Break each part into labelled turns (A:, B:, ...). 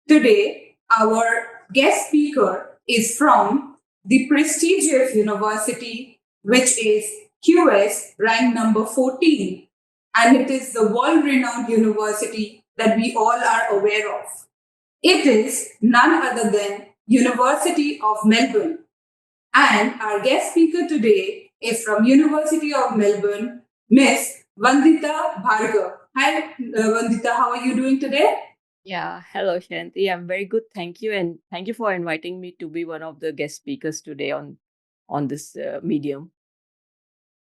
A: Today, our guest speaker is from the prestigious university, which is QS, rank number 14, and it is the world renowned university that we all are aware of. It is none other than University of Melbourne. And our guest speaker today is from University of Melbourne, Miss Vandita Bhargava. Hi, Vandita, how are you doing today?
B: Yeah, hello Shanti. I'm very good, thank you, and thank you for inviting me to be one of the guest speakers today on this medium.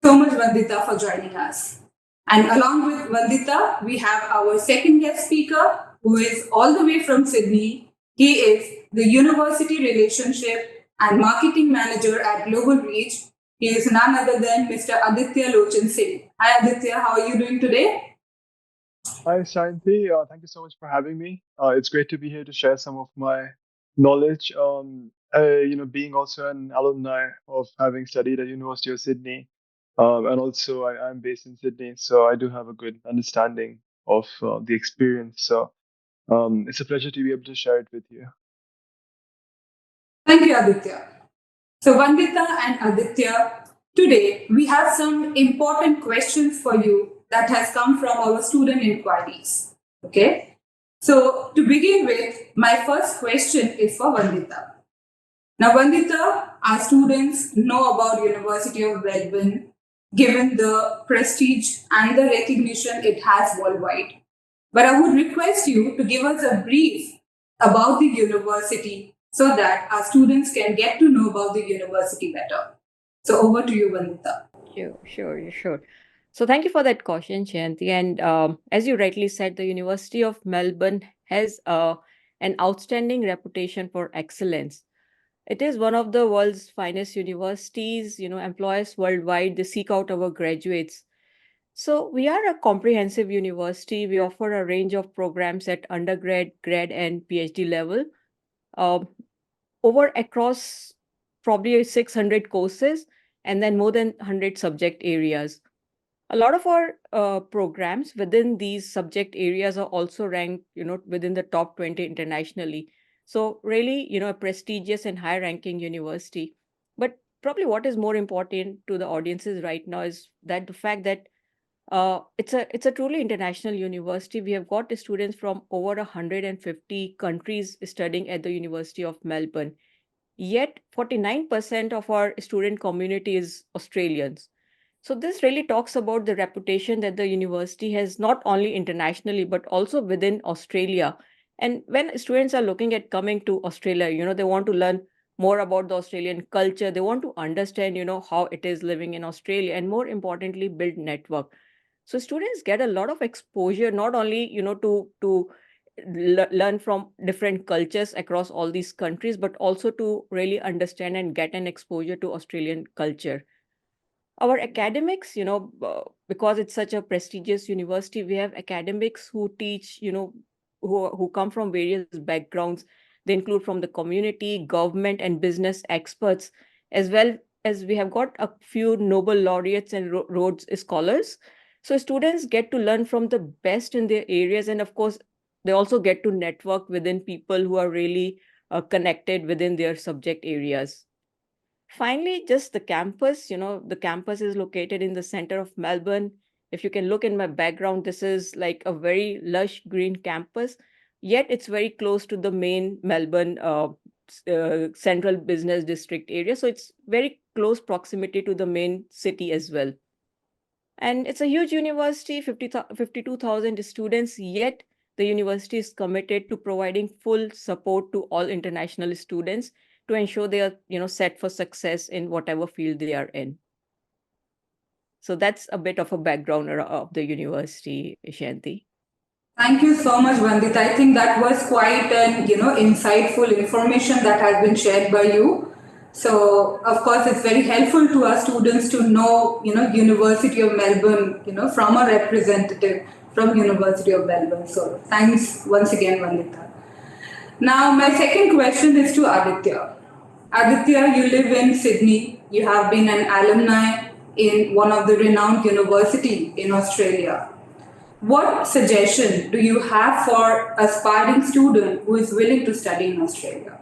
A: So much, Vandita, for joining us. And along with Vandita, we have our second guest speaker, who is all the way from Sydney. He is the University Relationship and Marketing Manager at Global Reach. He is none other than Mr. Aditeya Lochan Singh. Hi, Aditya, how are you doing today?
C: Hi, Shanti. Thank you so much for having me. It's great to be here to share some of my knowledge. Being also an alumni of having studied at University of Sydney, and also I'm based in Sydney, so I do have a good understanding of the experience. So it's a pleasure to be able to share it with you.
A: Thank you, Aditya. So, Vandita and Aditya, today we have some important questions for you that has come from our student inquiries. Okay. So, to begin with, my first question is for Vandita. Now, Vandita, our students know about University of Melbourne, given the prestige and the recognition it has worldwide. But I would request you to give us a brief about the university so that our students can get to know about the university better. So over to you, Vandita.
B: Sure. So thank you for that question, Shanti. And as you rightly said, the University of Melbourne has an outstanding reputation for excellence. It is one of the world's finest universities. Employers worldwide, they seek out our graduates. So we are a comprehensive university. We offer a range of programs at undergrad, grad, and PhD level. Uh, over across probably 600 courses and then more than 100 subject areas. A lot of our programs within these subject areas are also ranked, within the top 20 internationally. So really, a prestigious and high ranking university. But probably what is more important to the audiences right now is that the fact that it's a truly international university. We have got students from over 150 countries studying at the University of Melbourne. Yet 49% of our student community is Australians. So this really talks about the reputation that the university has not only internationally but also within Australia. And when students are looking at coming to Australia, they want to learn more about the Australian culture. They want to understand, how it is living in Australia and more importantly, build network. So students get a lot of exposure, not only, to learn from different cultures across all these countries, but also to really understand and get an exposure to Australian culture. Our academics, because it's such a prestigious university, we have academics who teach, who come from various backgrounds. They include from the community, government, and business experts, as well as we have got a few Nobel laureates and Rhodes scholars. So students get to learn from the best in their areas, and of course, they also get to network within people who are really connected within their subject areas. Finally, just the campus. The campus is located in the center of Melbourne. If you can look in my background, this is like a very lush green campus, yet it's very close to the main Melbourne central business district area. So it's very close proximity to the main city as well. And it's a huge university, 52,000 students, yet the university is committed to providing full support to all international students to ensure they are, set for success in whatever field they are in. So that's a bit of a background of the university, Shanti.
A: Thank you so much, Vandita. I think that was quite an insightful information that has been shared by you. So of course it's very helpful to our students to know University of Melbourne from a representative from University of Melbourne. So thanks once again, Vandita. Now my second question is to Aditya. Aditya, you live in Sydney. You have been an alumni in one of the renowned university in Australia. What suggestion do you have for aspiring student who is willing to study in Australia?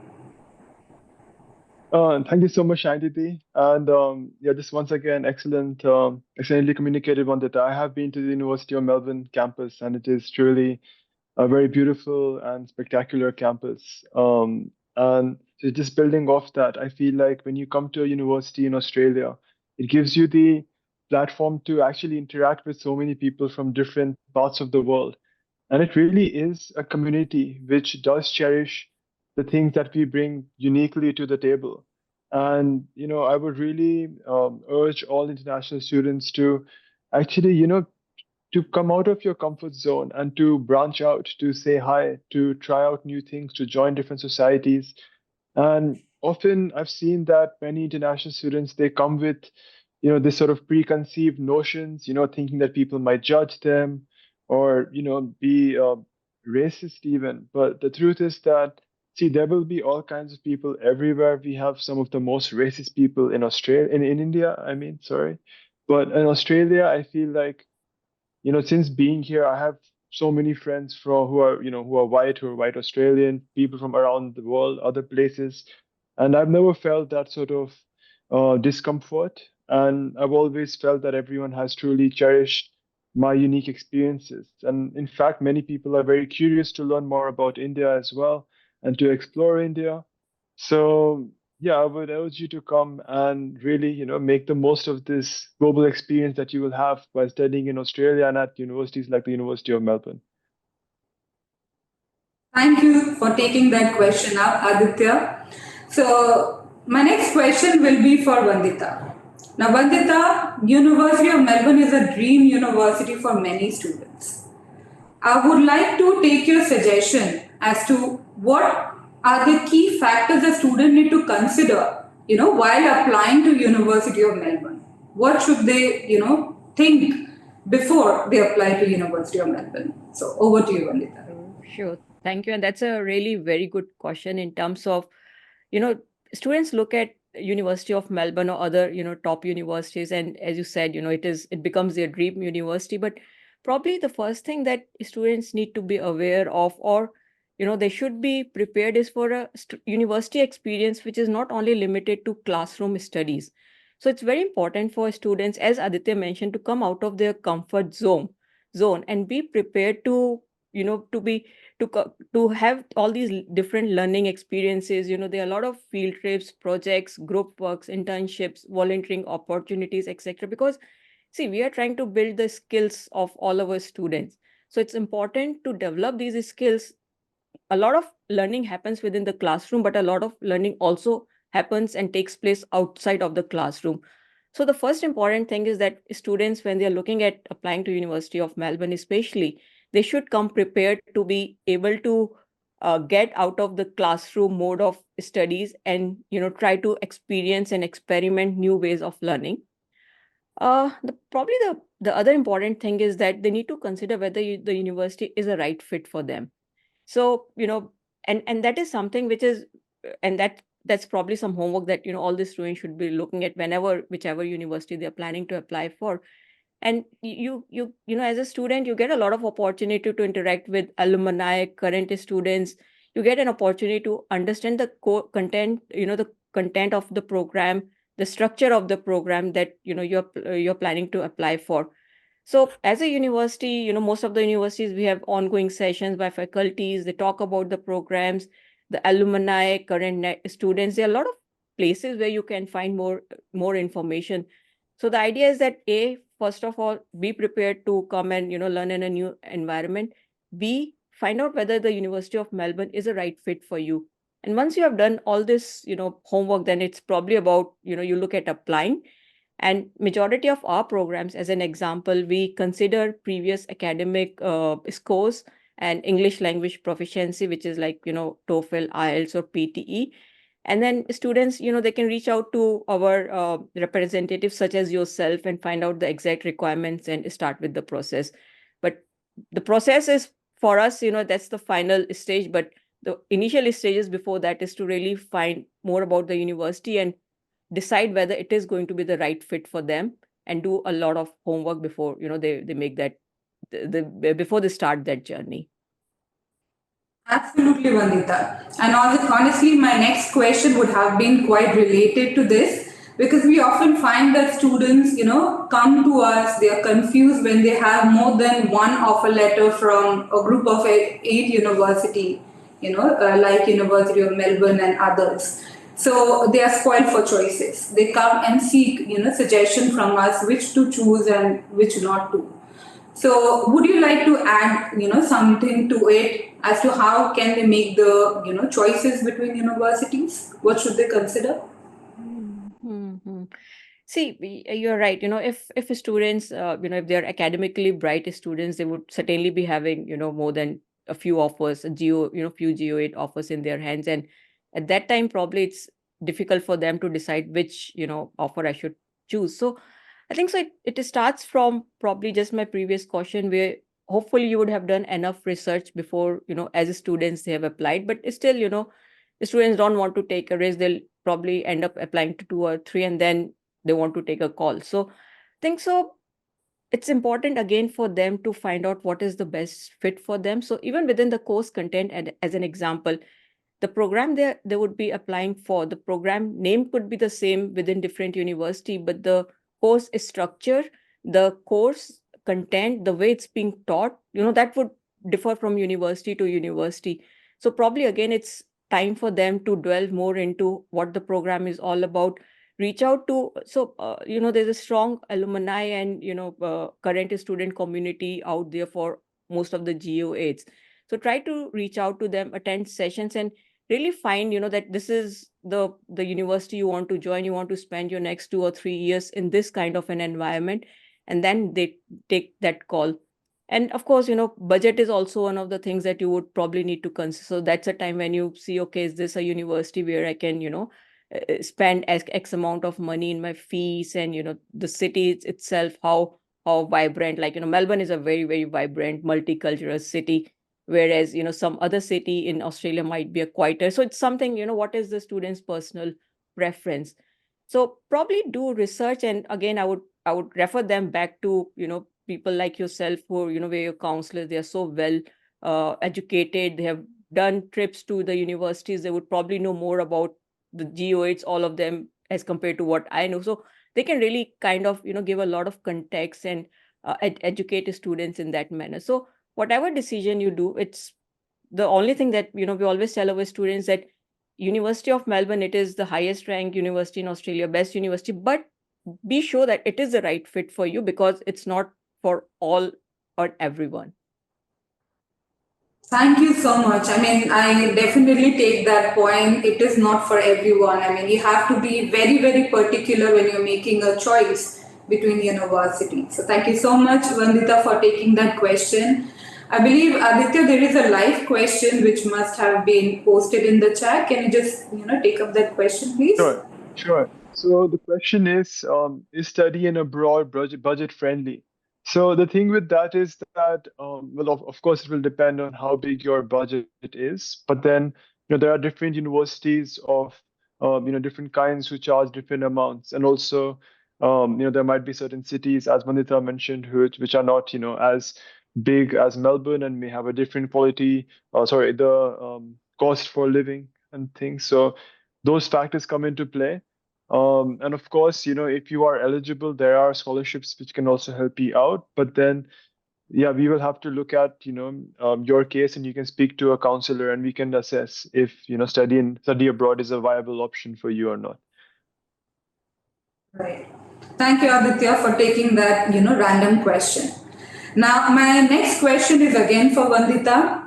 C: Thank you so much, Shanti. And yeah, just once again, excellently communicated, Vandita. I have been to the University of Melbourne campus, and it is truly a very beautiful and spectacular campus. And so just building off that, I feel like when you come to a university in Australia, it gives you the platform to actually interact with so many people from different parts of the world. And it really is a community which does cherish the things that we bring uniquely to the table. And, I would really urge all international students to actually, to come out of your comfort zone and to branch out, to say hi, to try out new things, to join different societies. And often I've seen that many international students, they come with, this sort of preconceived notions, thinking that people might judge them or, be racist even. But the truth is that, see, there will be all kinds of people everywhere. We have some of the most racist people in Australia, in India, I mean, sorry. But in Australia, I feel like since being here, I have so many friends who are white Australian, people from around the world, other places, and I've never felt that sort of discomfort. And I've always felt that everyone has truly cherished my unique experiences. And in fact, many people are very curious to learn more about India as well and to explore India. So yeah, I would urge you to come and really, make the most of this global experience that you will have by studying in Australia and at universities like the University of Melbourne.
A: Thank you for taking that question up, Aditya. So, my next question will be for Vandita. Now, Vandita, University of Melbourne is a dream university for many students. I would like to take your suggestion as to what are the key factors a student need to consider, while applying to University of Melbourne. What should they, think before they apply to University of Melbourne? So, over to you, Vandita.
B: Sure. Thank you. And that's a really very good question in terms of, you know, students look at University of Melbourne or other, top universities. And as you said, it becomes their dream university. But probably the first thing that students need to be aware of, or, they should be prepared is for a university experience, which is not only limited to classroom studies. So it's very important for students, as Aditya mentioned, to come out of their comfort zone and be prepared to, to be to have all these different learning experiences. There are a lot of field trips, projects, group works, internships, volunteering opportunities, etc. Because see, we are trying to build the skills of all our students. So it's important to develop these skills. A lot of learning happens within the classroom, but a lot of learning also happens and takes place outside of the classroom. So the first important thing is that students, when they are looking at applying to University of Melbourne, especially, they should come prepared to be able to get out of the classroom mode of studies and try to experience and experiment new ways of learning. The other important thing is that they need to consider whether the university is a right fit for them. So and that is something which is and that's probably some homework that all the students should be looking at whenever whichever university they're planning to apply for. And as a student, you get a lot of opportunity to interact with alumni, current students. You get an opportunity to understand the content, the content of the program, the structure of the program that you're planning to apply for. So as a university, most of the universities, we have ongoing sessions by faculties. They talk about the programs, the alumni, students. There are a lot of places where you can find more information. So the idea is that first of all, be prepared to come and learn in a new environment. B, find out whether the University of Melbourne is a right fit for you. And once you have done all this, homework, then it's probably about you look at applying. And majority of our programs, as an example, we consider previous academic scores and English language proficiency, which is like TOEFL, IELTS, or PTE. And then students, they can reach out to our representatives such as yourself and find out the exact requirements and start with the process. But the process is, for us, that's the final stage. But the initial stages before that is to really find more about the university and decide whether it is going to be the right fit for them, and do a lot of homework before they make that before they start that journey.
A: Absolutely, Vandita. And honestly, my next question would have been quite related to this because we often find that students, come to us, they are confused when they have more than one offer letter from a group of eight university, like University of Melbourne and others. So they are spoiled for choices. They come and seek, suggestion from us which to choose and which not to. So, would you like to add, something to it as to how can they make the, choices between universities? What should they consider?
B: Mm-hmm. See, you're right. If students, if they're academically bright students, they would certainly be having, more than a few offers, few Geo 8 offers in their hands. And at that time, probably it's difficult for them to decide which, offer I should choose. So I think so. It starts from probably just my previous question where hopefully you would have done enough research before, as students they have applied, but still, the students don't want to take a risk. They'll probably end up applying to two or three and then they want to take a call. So I think so it's important again for them to find out what is the best fit for them. So even within the course content, and as an example, the program they would be applying for, the program name could be the same within different university, but the course structure, the course content, the way it's being taught, that would differ from university to university. So probably again it's time for them to delve more into what the program is all about, reach out to, there's a strong alumni and current student community out there for most of the GO8s. So try to reach out to them, attend sessions, and really find that this is the university you want to join. You want to spend your next 2 or 3 years in this kind of an environment, and then they take that call. And of course, budget is also one of the things that you would probably need to consider. So that's a time when you see, okay, is this a university where I can spend x amount of money in my fees, and the city itself, how vibrant, like Melbourne is a very very vibrant multicultural city, whereas some other city in Australia might be a quieter. So it's something, what is the student's personal preference. So probably do research, and again I would refer them back to people like yourself who where your counselors, they are so well educated, they have done trips to the universities, they would probably know more about the GO8s, all of them, as compared to what I know. So they can really kind of give a lot of context and educate students in that manner. So whatever decision you do, it's the only thing that we always tell our students that University of Melbourne, it is the highest ranked university in Australia, best university, but be sure that it is the right fit for you, because it's not for all or everyone.
A: Thank you so much. I mean, I definitely take that point. It is not for everyone. I mean, you have to be very, very particular when you're making a choice between universities. So, thank you so much, Vandita, for taking that question. I believe, Aditya, there is a live question which must have been posted in the chat. Can you just, take up that question, please?
C: Sure, sure. So the question is studying abroad budget friendly? So the thing with that is that, well, of course, it will depend on how big your budget is. But then, there are different universities of, different kinds who charge different amounts. And also, there might be certain cities, as Vandita mentioned, which are not, as big as Melbourne and may have a different quality, sorry, the cost for living and things. So those factors come into play. And of course, if you are eligible, there are scholarships which can also help you out. But then, yeah, we will have to look at, your case, and you can speak to a counselor, and we can assess if, study abroad is a viable option for you or not.
A: Right. Thank you, Aditya, for taking that, random question. Now, my next question is again for Vandita.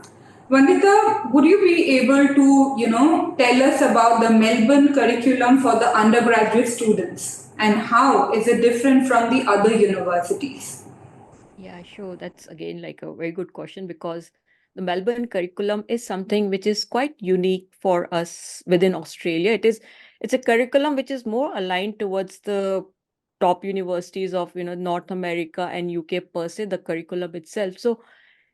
A: Vandita, would you be able to, tell us about the Melbourne curriculum for the undergraduate students and how is it different from the other universities?
B: Yeah, sure. That's again like a very good question, because the Melbourne curriculum is something which is quite unique for us within Australia. It's a curriculum which is more aligned towards the top universities of North America and UK per se, the curriculum itself. So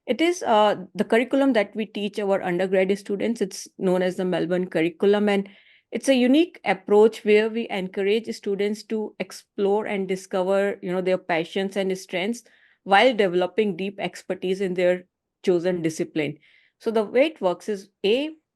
B: it is the curriculum that we teach our undergraduate students. It's known as the Melbourne curriculum, and it's a unique approach where we encourage students to explore and discover their passions and strengths while developing deep expertise in their chosen discipline. So the way it works is,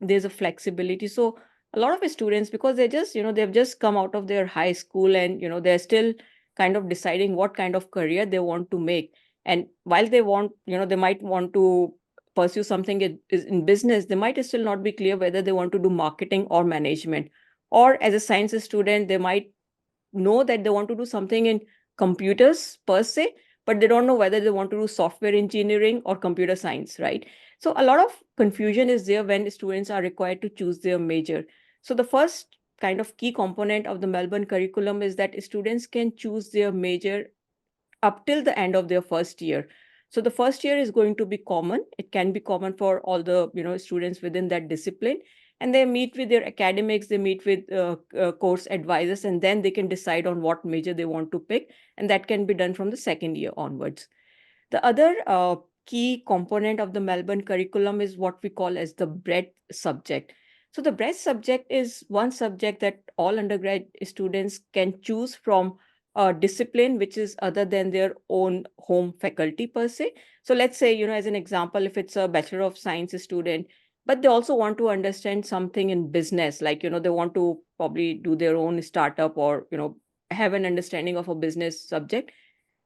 B: there's a flexibility. So a lot of students, because they've just come out of their high school, and they're still kind of deciding what kind of career they want to make. And while they might want to pursue something in business, they might still not be clear whether they want to do marketing or management. Or as a science student, they might know that they want to do something in computers per se, but they don't know whether they want to do software engineering or computer science, right? So a lot of confusion is there when students are required to choose their major. So the first kind of key component of the Melbourne curriculum is that students can choose their major up till the end of their first year. So the first year is going to be common. It can be common for all the students within that discipline, and they meet with their academics, they meet with course advisors, and then they can decide on what major they want to pick, and that can be done from the second year onwards. The other key component of the Melbourne curriculum is what we call as the breadth subject. So the breadth subject is one subject that all undergrad students can choose from a discipline which is other than their own home faculty per se. So let's say, as an example, if it's a Bachelor of Science student, but they also want to understand something in business, like, they want to probably do their own startup, or, have an understanding of a business subject,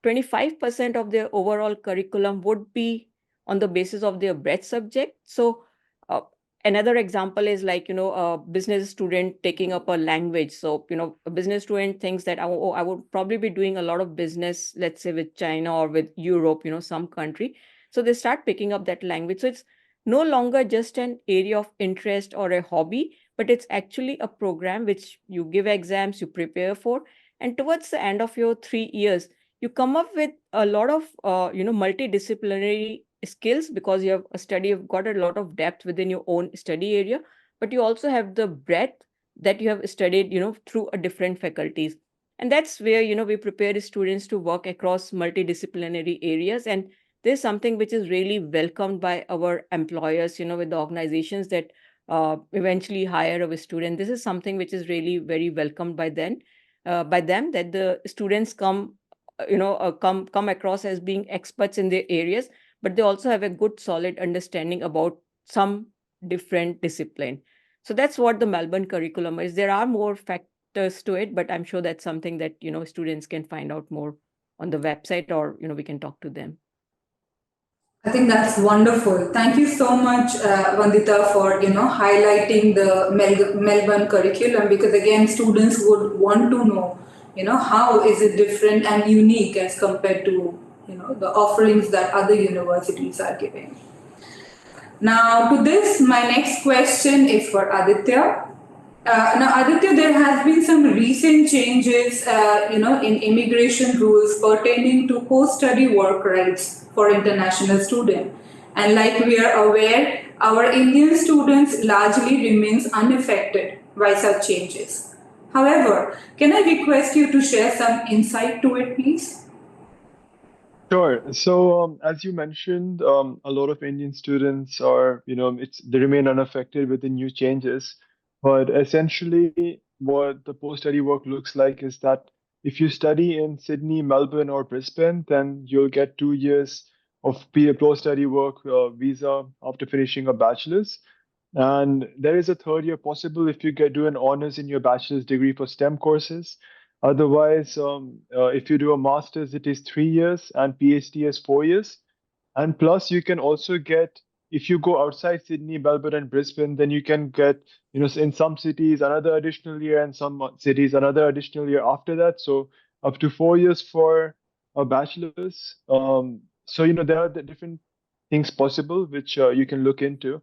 B: 25% of their overall curriculum would be on the basis of their breadth subject. So uh, another example is like, a business student taking up a language. So, a business student thinks that, oh, I would probably be doing a lot of business, let's say with China or with Europe, some country. So they start picking up that language. So it's no longer just an area of interest or a hobby, but it's actually a program which you give exams, you prepare for. And towards the end of your 3 years, you come up with a lot of multidisciplinary skills, because you have you've got a lot of depth within your own study area, but you also have the breadth that you have studied through a different faculties. And that's where we prepare students to work across multidisciplinary areas. And there's something which is really welcomed by our employers, with the organizations that eventually hire our student. This is something which is really very welcomed by them, that the students come across as being experts in their areas, but they also have a good solid understanding about some different discipline. So that's what the Melbourne curriculum is. There are more factors to it, but I'm sure that's something that students can find out more on the website, or we can talk to them.
A: I think that's wonderful. Thank you so much, Vandita, for highlighting the Melbourne curriculum, because again, students would want to know, how is it different and unique as compared to the offerings that other universities are giving. Now, to this, my next question is for Aditya. Now, Aditya, there has been some recent changes, in immigration rules pertaining to post-study work rights for international students. And like we are aware, our Indian students largely remains unaffected by such changes. However, can I request you to share some insight to it, please?
C: Sure. So, as you mentioned, a lot of Indian students are, they remain unaffected with the new changes. But essentially, what the post-study work looks like is that if you study in Sydney, Melbourne, or Brisbane, then you'll get 2 years of post-study work visa after finishing a bachelor's. And there is a third year possible if you do an honors in your bachelor's degree for STEM courses. Otherwise, if you do a master's, it is 3 years, and PhD is 4 years. And plus, you can also get, if you go outside Sydney, Melbourne, and Brisbane, then you can get, in some cities another additional year, and some cities another additional year after that. So up to 4 years for a bachelor's. So there are the different things possible which you can look into.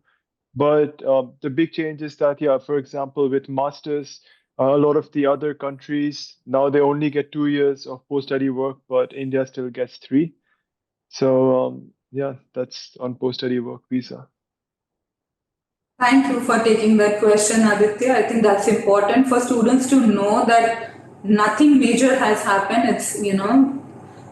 C: But the big change is that, yeah, for example, with masters, a lot of the other countries now they only get 2 years of post-study work, but India still gets three. So yeah, that's on post-study work visa.
A: Thank you for taking that question, Aditya. I think that's important for students to know that nothing major has happened. It's,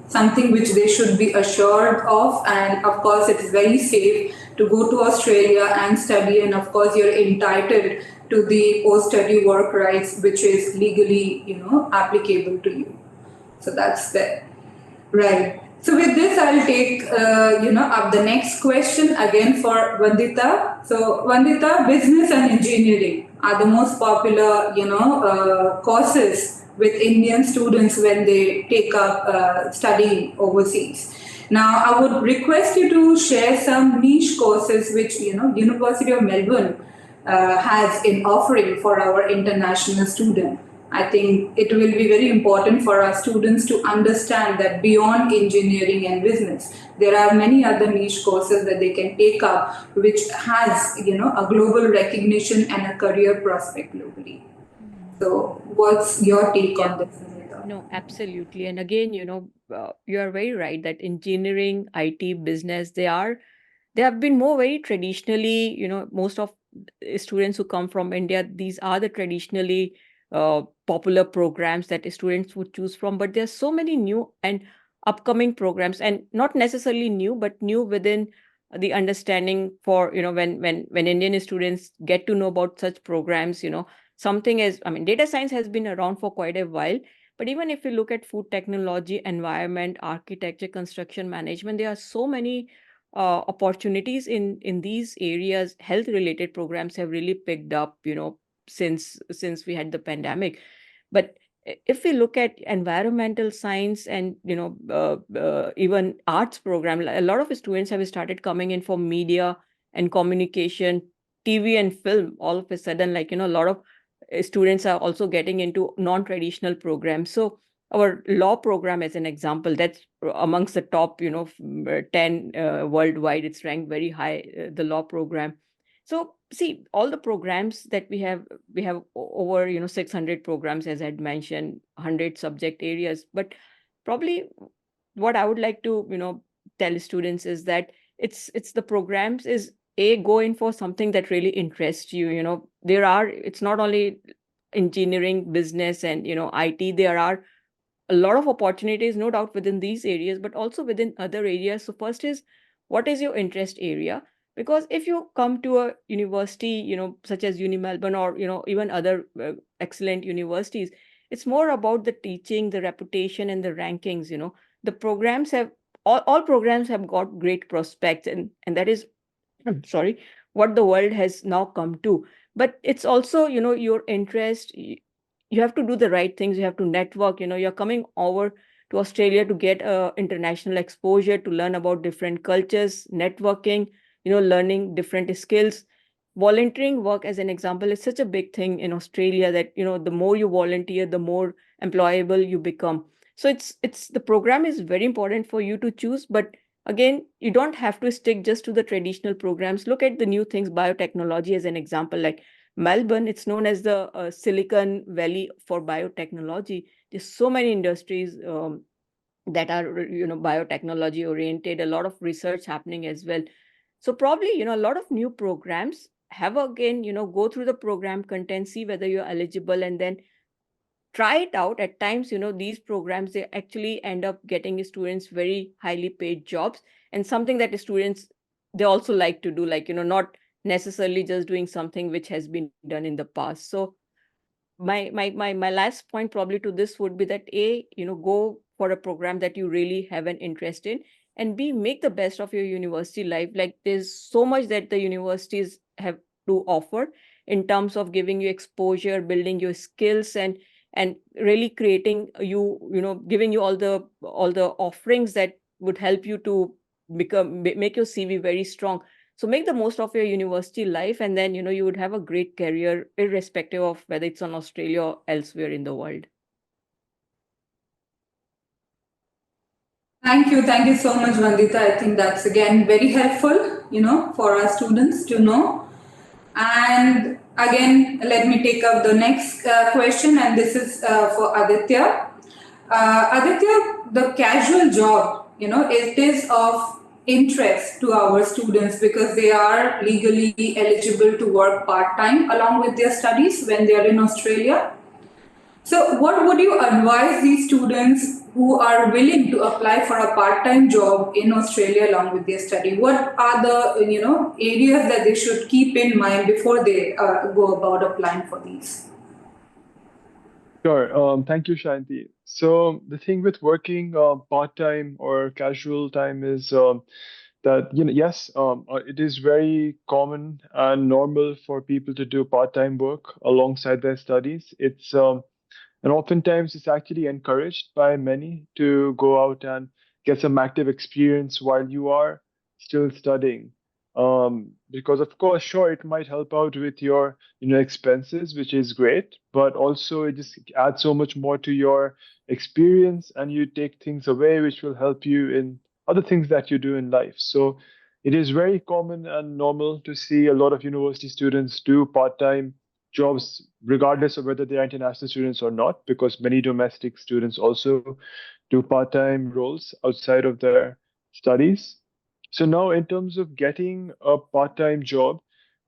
A: something which they should be assured of. And of course, it's very safe to go to Australia and study. And of course, you're entitled to the post-study work rights, which is legally, applicable to you. So that's there. Right. So with this, I'll take up the next question again for Vandita. So Vandita, business and engineering are the most popular courses with Indian students when they take up studying overseas. Now, I would request you to share some niche courses which University of Melbourne has in offering for our international student. I think it will be very important for our students to understand that beyond engineering and business, there are many other niche courses that they can take up, which has a global recognition and a career prospect globally. So, what's your take on this?
B: No, absolutely. And again, you are very right that engineering, IT, business, they have been more very traditionally, most of students who come from India, these are the traditionally popular programs that students would choose from. But there's so many new and upcoming programs, and not necessarily new, but new within the understanding for, when Indian students get to know about such programs, something is, I mean, data science has been around for quite a while. But even if you look at food technology, environment, architecture, construction management, there are so many opportunities in these areas. Health related programs have really picked up, since we had the pandemic. But if we look at environmental science and even arts program, a lot of students have started coming in for media and communication, TV and film. All of a sudden, a lot of students are also getting into non-traditional programs. So our law program, as an example, that's amongst the top 10 worldwide. It's ranked very high, the law program. So see, all the programs that we have over 600 programs, as I'd mentioned, 100 subject areas. But probably what I would like to tell students is that it's the programs is go in for something that really interests you. It's not only engineering, business, and IT. There are a lot of opportunities, no doubt, within these areas, but also within other areas. So first is, what is your interest area? Because if you come to a university, such as Uni Melbourne, or even other excellent universities, it's more about the teaching, the reputation, and the rankings. The programs have all programs have got great prospects, and that is sorry, what the world has now come to. But it's also your interest. You have to do the right things. You have to network. You're coming over to Australia to get international exposure, to learn about different cultures, networking, learning different skills. Volunteering work, as an example, is such a big thing in Australia that the more you volunteer, the more employable you become. So it's the program is very important for you to choose. But again, you don't have to stick just to the traditional programs. Look at the new things, biotechnology as an example. Like Melbourne, it's known as the Silicon Valley for biotechnology. There's so many industries that are biotechnology oriented, a lot of research happening as well. So probably a lot of new programs have, again, go through the program content, see whether you're eligible, and then try it out. At times, these programs, they actually end up getting students very highly paid jobs, and something that the students, they also like to do, like not necessarily just doing something which has been done in the past. So my last point probably to this would be that go for a program that you really have an interest in, and B, make the best of your university life. Like, there's so much that the universities have to offer in terms of giving you exposure, building your skills, and really creating giving you all the offerings that would help you to make your CV very strong. So make the most of your university life, and then you would have a great career, irrespective of whether it's on Australia or elsewhere in the world.
A: Thank you so much, Vandita. I think that's again very helpful, for our students to know. And again, let me take up the next question, and this is for Aditya. Aditya, the casual job, it is of interest to our students because they are legally eligible to work part time along with their studies when they are in Australia. So, what would you advise these students who are willing to apply for a part-time job in Australia along with their study? What are the areas that they should keep in mind before they go about applying for these?
C: Sure. Thank you, Shanti. So the thing with working part-time or casual time is that, yes, it is very common and normal for people to do part-time work alongside their studies. And oftentimes it's actually encouraged by many to go out and get some active experience while you are still studying. Because of course, sure, it might help out with your, expenses, which is great, but also it just adds so much more to your experience and you take things away which will help you in other things that you do in life. So it is very common and normal to see a lot of university students do part-time jobs, regardless of whether they are international students or not, because many domestic students also do part time roles outside of their studies. So, now in terms of getting a part time job,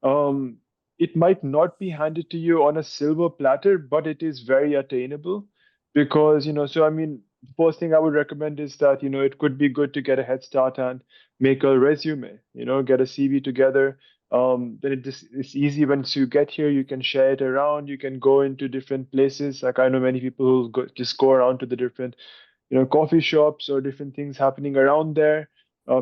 C: um, it might not be handed to you on a silver platter, but it is very attainable because, so I mean, the first thing I would recommend is that, it could be good to get a head start and make a resume, get a CV together. Then it's easy once you get here, you can share it around, you can go into different places. Like I know many people who just go around to the different, coffee shops or different things happening around there,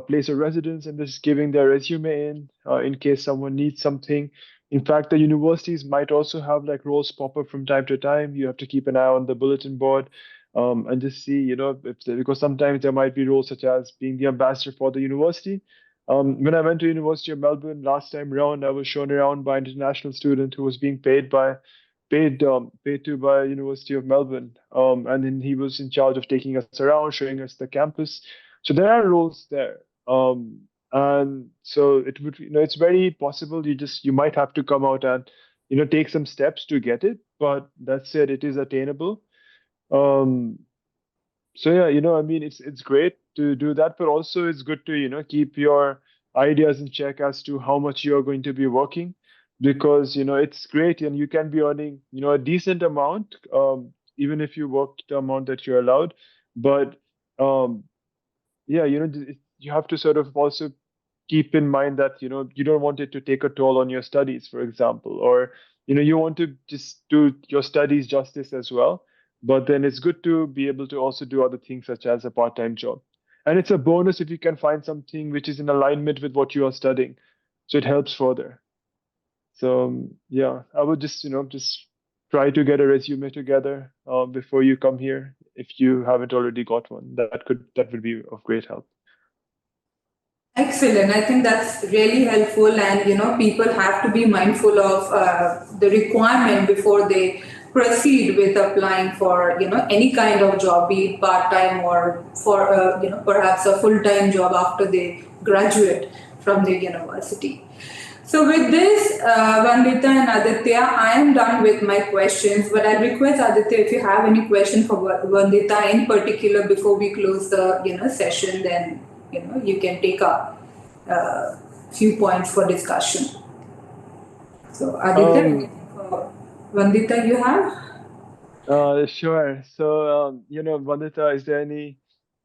C: place of residence, and just giving their resume in case someone needs something. In fact, the universities might also have like roles pop up from time to time. You have to keep an eye on the bulletin board, and just see, because sometimes there might be roles such as being the ambassador for the university. When I went to University of Melbourne last time around, I was shown around by an international student who was being paid to by University of Melbourne. And then he was in charge of taking us around, showing us the campus. So there are roles there. And so it would, it's very possible you might have to come out and, take some steps to get it. But that said, it is attainable. Um, so yeah, I mean, it's great to do that, but also it's good to, keep your ideas in check as to how much you're going to be working, because it's great and you can be earning, a decent amount, even if you work the amount that you're allowed. But um, yeah, you have to sort of also keep in mind that you don't want it to take a toll on your studies, for example, or you want to just do your studies justice as well. But then it's good to be able to also do other things such as a part-time job, and it's a bonus if you can find something which is in alignment with what you are studying, so it helps further. So yeah, I would just try to get a resume together before you come here if you haven't already got one. That would be of great help.
A: Excellent. I think that's really helpful, and people have to be mindful of the requirement before they proceed with applying for any kind of job, be it part time or for perhaps a full time job after they graduate from the university. So with this, Vandita and Aditya, I am done with my questions. But I request Aditya, if you have any question for Vandita in particular before we close the session, then you can take up few points for discussion. So Aditya,
C: Um,
A: anything for Vandita you have?
C: sure. So, Vandita, is there any,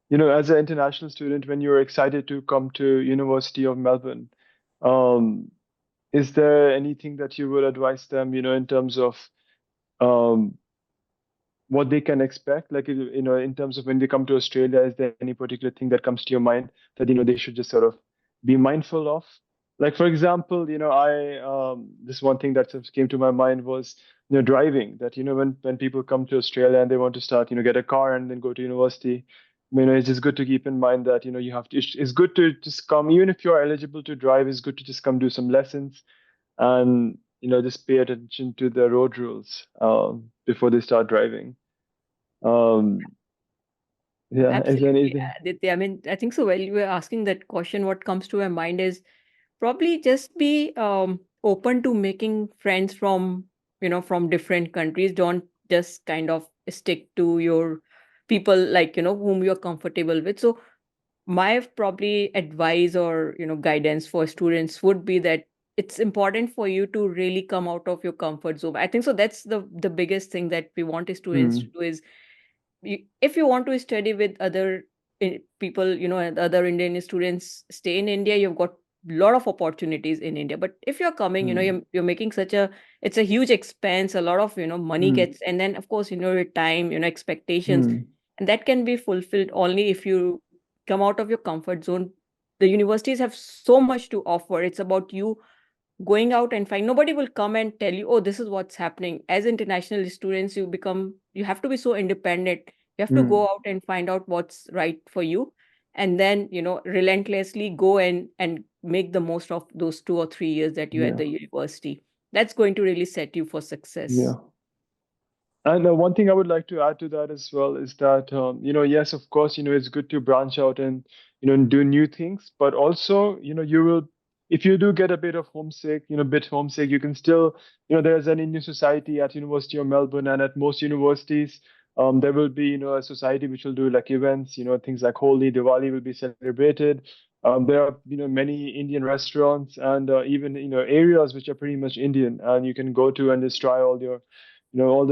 C: as an international student, when you're excited to come to University of Melbourne, um, is there anything that you would advise them, in terms of um, what they can expect? Like, in terms of when they come to Australia, is there any particular thing that comes to your mind that, they should just sort of be mindful of? Like, for example, this one thing that sort of came to my mind was, driving, that, when people come to Australia and they want to start, get a car and then go to university, it's just good to keep in mind that, you have to, it's good to just come, even if you're eligible to drive, it's good to just come do some lessons and, just pay attention to the road rules before they start driving. Um, yeah, is there
B: Absolutely,
C: anything?
B: Aditya. I mean, I think so. While you were asking that question, what comes to my mind is probably just be open to making friends from from different countries. Don't just kind of stick to your people like whom you're comfortable with. So my probably advice or guidance for students would be that it's important for you to really come out of your comfort zone. I think so that's the biggest thing that we want students to
C: Mm,
B: do is if you want to study with other people and other Indian students, stay in India. You've got lot of opportunities in India. But if you're coming, you're making it's a huge expense, a lot of, money gets, and then of course, your time, expectations, and that can be fulfilled only if you come out of your comfort zone. The universities have so much to offer. It's about you going out and find. Nobody will come and tell you, oh, this is what's happening. As international students, you have to be so independent. You have to go out and find out what's right for you, and then relentlessly go and make the most of those 2 or 3 years that you're at the university. That's going to really set you for success.
C: Yeah. And one thing I would like to add to that as well is that, yes, of course, it's good to branch out and, do new things, but also, if you do get a bit of homesick, you can still, there's an Indian society at University of Melbourne, and at most universities, there will be, a society which will do like events, things like Holi, Diwali will be celebrated. There are, many Indian restaurants and even, areas which are pretty much Indian, and you can go to and just try all the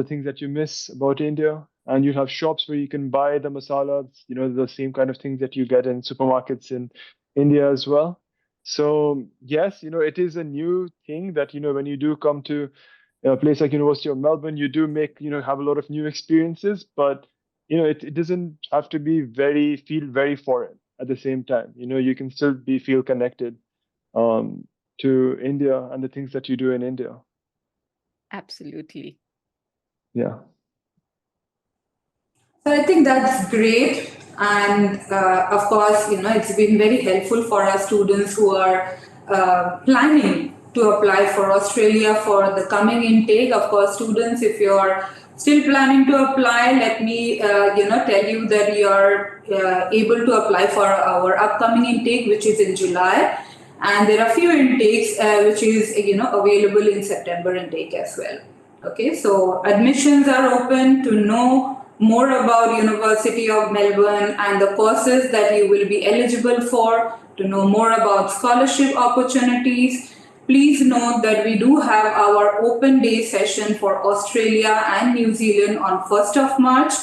C: things that you miss about India. And you have shops where you can buy the masalas, the same kind of things that you get in supermarkets in India as well. So yes, it is a new thing that, when you do come to a place like University of Melbourne, you do have a lot of new experiences, but, it doesn't have to be feel very foreign at the same time. You can still feel connected to India and the things that you do in India.
B: Absolutely.
C: Yeah.
A: So I think that's great. And of course, it's been very helpful for our students who are planning to apply for Australia for the coming intake. Of course, students, if you're still planning to apply, let me, tell you that you're able to apply for our upcoming intake, which is in July. And there are few intakes, which is, available in September intake as well. Okay, so admissions are open. To know more about University of Melbourne and the courses that you will be eligible for, to know more about scholarship opportunities, please note that we do have our open day session for Australia and New Zealand on 1st of March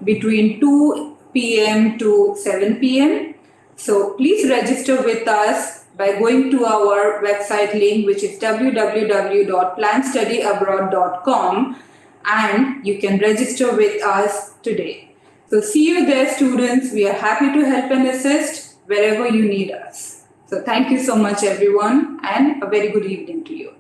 A: between 2 p.m. to 7 p.m. So please register with us by going to our website link, which is www.planstudyabroad.com, and you can register with us today. So see you there, students. We are happy to help and assist wherever you need us. So thank you so much, everyone, and a very good evening to you.